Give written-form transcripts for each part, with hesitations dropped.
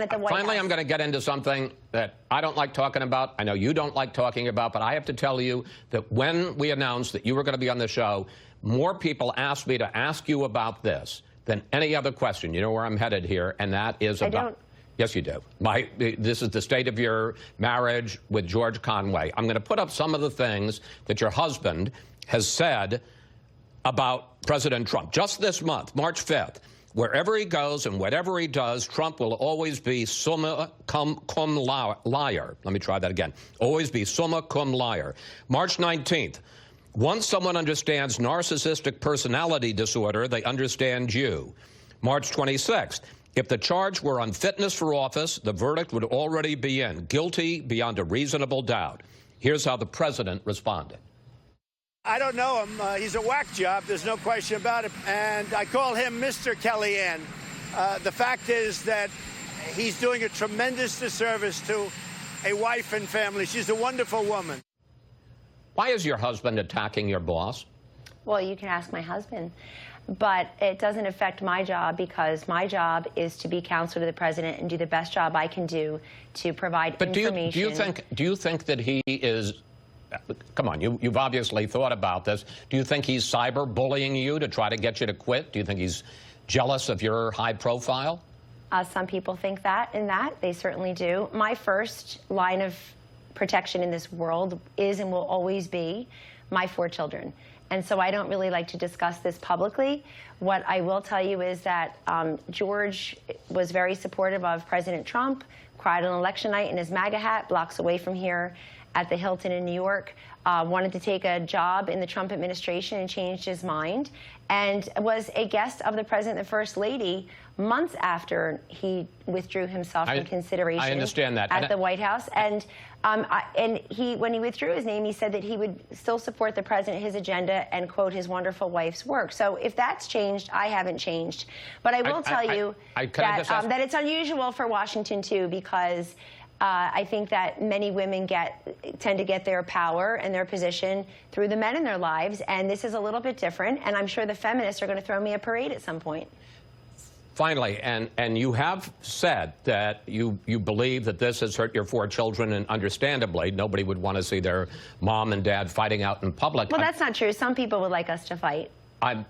at the White Finally, House. I'm going to get into something that I don't like talking about. I know you don't like talking about, but I have to tell you that when we announced that you were going to be on the show, more people asked me to ask you about this than any other question. You know where I'm headed here, and that is about... I don't. Yes, you do. This is the state of your marriage with George Conway. I'm going to put up some of the things that your husband has said about President Trump. Just this month, March 5th, wherever he goes and whatever he does, Trump will always be summa cum liar. Let me try that again. Always be summa cum liar. March 19th, once someone understands narcissistic personality disorder, they understand you. March 26th, if the charge were unfitness for office, the verdict would already be in. Guilty beyond a reasonable doubt. Here's how the president responded. I don't know him. He's a whack job. There's no question about it. And I call him Mr. Kellyanne. The fact is that he's doing a tremendous disservice to a wife and family. She's a wonderful woman. Why is your husband attacking your boss? Well, you can ask my husband. But it doesn't affect my job, because my job is to be counselor to the president and do the best job I can do to provide information. But do you think that he is... Come on, you've obviously thought about this. Do you think he's cyber-bullying you to try to get you to quit? Do you think he's jealous of your high profile? Some people think that, they certainly do. My first line of protection in this world is and will always be my 4 children. And so I don't really like to discuss this publicly. What I will tell you is that George was very supportive of President Trump, cried on election night in his MAGA hat, blocks away from here at the Hilton in New York, wanted to take a job in the Trump administration and changed his mind, and was a guest of the President and the First Lady months after he withdrew himself from consideration. I understand that. At the White House. And when he withdrew his name, he said that he would still support the president, his agenda, and quote his wonderful wife's work. So if that's changed, I haven't changed. But I will tell you that it's unusual for Washington too, because I think that many women tend to get their power and their position through the men in their lives, and this is a little bit different, and I'm sure the feminists are going to throw me a parade at some point. Finally, and you have said that you believe that this has hurt your 4 children, and understandably, nobody would want to see their mom and dad fighting out in public. Well, that's not true. Some people would like us to fight. I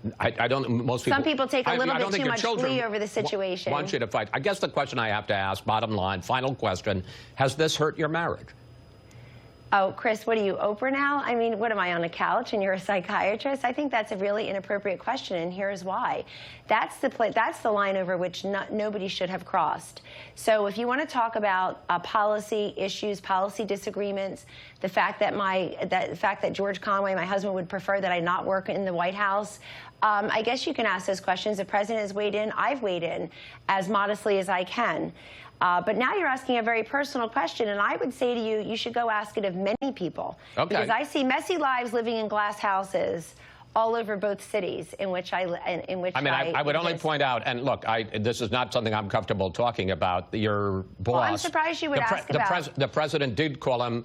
don't. Most people. Some people take a little bit too much glee over the situation. Want you to fight. I guess the question I have to ask, bottom line, final question: has this hurt your marriage? Oh, Chris, what are you, Oprah now? I mean, what am I, on a couch and you're a psychiatrist? I think that's a really inappropriate question, and here's why. That's the line over which nobody should have crossed. So if you want to talk about policy issues, policy disagreements, the fact that George Conway, my husband, would prefer that I not work in the White House, I guess you can ask those questions. The president has weighed in. I've weighed in as modestly as I can. But now you're asking a very personal question, and I would say to you, you should go ask it of many people. Okay. Because I see messy lives living in glass houses all over both cities in which I would only point out, and look, this is not something I'm comfortable talking about. Your boss. Well, I'm surprised you would ask about. The president did call him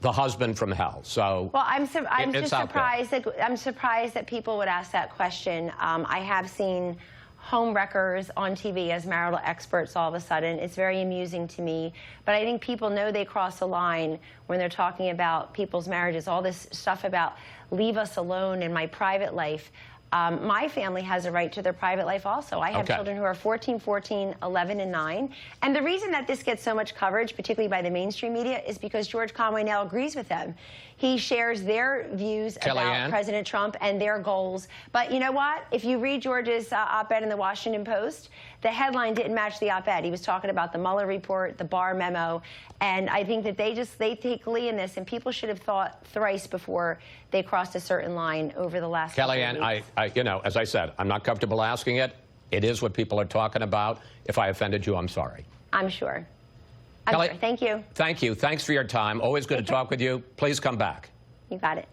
the husband from hell. So. Well, I'm just surprised that people would ask that question. I have seen home wreckers on TV as marital experts all of a sudden. It's very amusing to me. But I think people know they cross a line when they're talking about people's marriages, all this stuff about leave us alone in my private life. My family has a right to their private life also. I have children who are 14, 14, 11, and 9. And the reason that this gets so much coverage, particularly by the mainstream media, is because George Conway now agrees with them. He shares their views about President Trump and their goals. But you know what? If you read George's op-ed in the Washington Post, the headline didn't match the op-ed. He was talking about the Mueller report, the Barr memo, and I think that they take glee in this, and people should have thought thrice before they crossed a certain line over the last couple of weeks. You know, as I said, I'm not comfortable asking it. It is what people are talking about. If I offended you, I'm sorry. I'm sure. Kelly, thank you. Thank you. Thanks for your time. Always good to talk with you. Please come back. You got it.